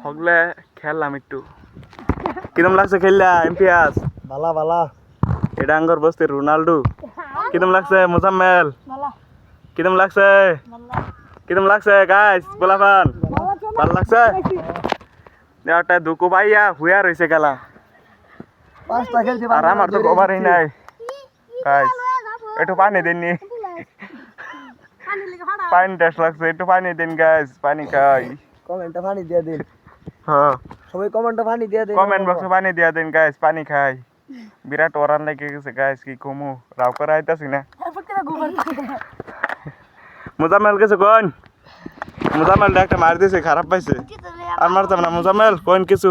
হগলে খেললাম একটু কিরম লাগছে খেললা এমপিএস বালা বালা এটা আঙ্গর বস্তি রোনাল্ডো কিরম লাগছে মোজাম্মেল কিরম লাগছে কিরম লাগছে গাইস পোলাপান ভালো লাগছে একটা দুকু ভাইয়া হুইয়া রয়েছে খেলা পাঁচটা খেলছি আর আমার তো কভারই নাই গাইস একটু পানি দেননি পানি টেস্ট লাগছে একটু পানি দেন গাইস পানি খাই কমেন্টে পানি দিয়ে দিন হ্যাঁ সবাই কমেন্টে পানি দিয়ে দিন কমেন্ট বক্সে পানি দিয়া দেন গাইস পানি খাই বিরাট ওরান লেগে গেছে গাইস কি কমু রাও করে আইতাছি না মুজাম্মেল কিছু কোন মুজাম্মেল একটা মার দিয়েছে খারাপ পাইছে আর মারতাম না মুজাম্মেল কোন কিছু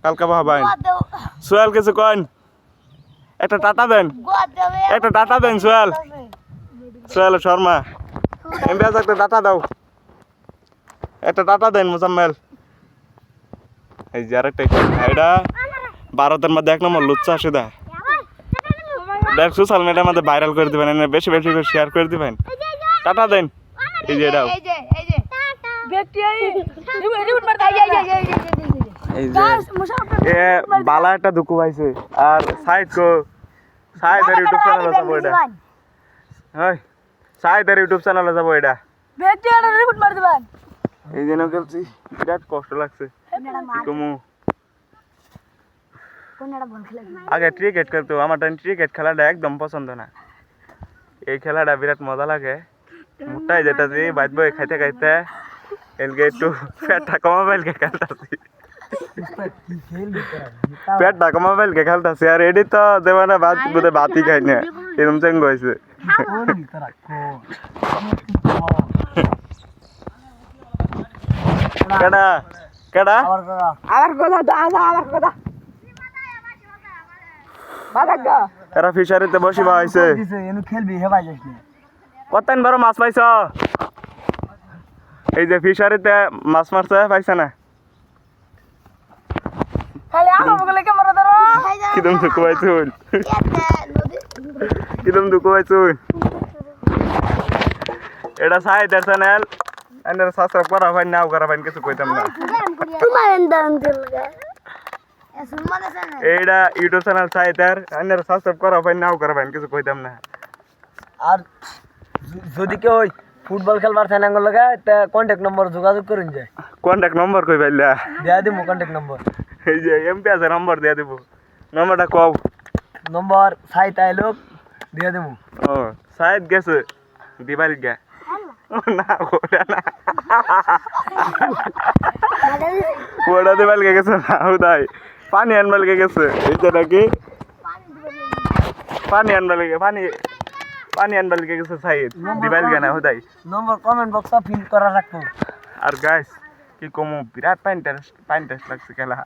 কালকে ভাবাই সোহেল কিছু কোন একটা টাটা দেন একটা টাটা দেন সোহেল সোহেল শর্মা এমবিএস একটা টাটা দাও একটা টাটা দেন মুজাম্মেল এই যে আরেকটা এটা ভারতের মধ্যে এক নম্বর লুচ্চা আসে দেখ সোশ্যাল মিডিয়ার মধ্যে ভাইরাল করে দিবেন বেশি বেশি করে শেয়ার করে দিবেন টাটা দেন এই যে এটাও এই যে এ বালা একটা দুঃখ পাইছে আর সাইড কো সাইডের ইউটিউব চ্যানেলে যাবো এটা হয় সাইডের ইউটিউব চ্যানেলে যাবো এটা এই জন্য খেলছি বিরাট কষ্ট লাগছে কমু আগে ক্রিকেট করতো আমার ক্রিকেট খেলাটা একদম পছন্দ না এই খেলাটা বিরাট মজা লাগে মোটাই যেটা যে বাঁচবো খাইতে খাইতে এলকে একটু পেটটা কমাবেলকে খেলতেছি পেটটা কমাবেলকে খেলতেছি আর এডি তো দেবে না ভাত বোধ ভাতই খাই না এরকম চেঙ্গ হয়েছে কেডা কেডা আমার কথা দাদা আমার কথা এরা ফিশারিতে বসিবা হয়েছে খেলবি হেবাই যাস না কতদিন বড় মাছ পাইছ এই যে ফিশারিতে মাছ মারছে পাইছে না কিদম দুঃখ পাইছুন কিদম দুঃখ পাইছুন এটা সাইডের চ্যানেল এন্ডার সাবস্ক্রাইব করা ভাই নাও করা ভাই কিছু কইতাম না এইটা ইউটিউব চ্যানেল সাইডের এন্ডার সাবস্ক্রাইব করা ভাই নাও করা ভাই কিছু কইতাম না আর যদি কেউ ফুটবল খেলবার চায় নাঙ্গল লাগা তা কন্টাক্ট নম্বর যোগাযোগ করুন যায় কন্টাক্ট নম্বর কই পাইলা দিয়া দিমু কন্টাক্ট নম্বর এই যে এমপিএস এর নম্বর দিয়া দিব নম্বরটা কও নম্বর সাইট আইলো দিয়া দিমু ও সাইড গেছে দিবাল গে না ওটা না ওটা দিবাল গে গেছে না ওটাই পানি আনবাল গে গেছে এইটা নাকি পানি আনবাল গে পানি আনবাল গে গেছে সাইড দিবাল গে না ওটাই নম্বর কমেন্ট বক্সে ফিল করা রাখবো আর গাইস কি কমু বিরাট পাইন টেস্ট লাগছে খেলা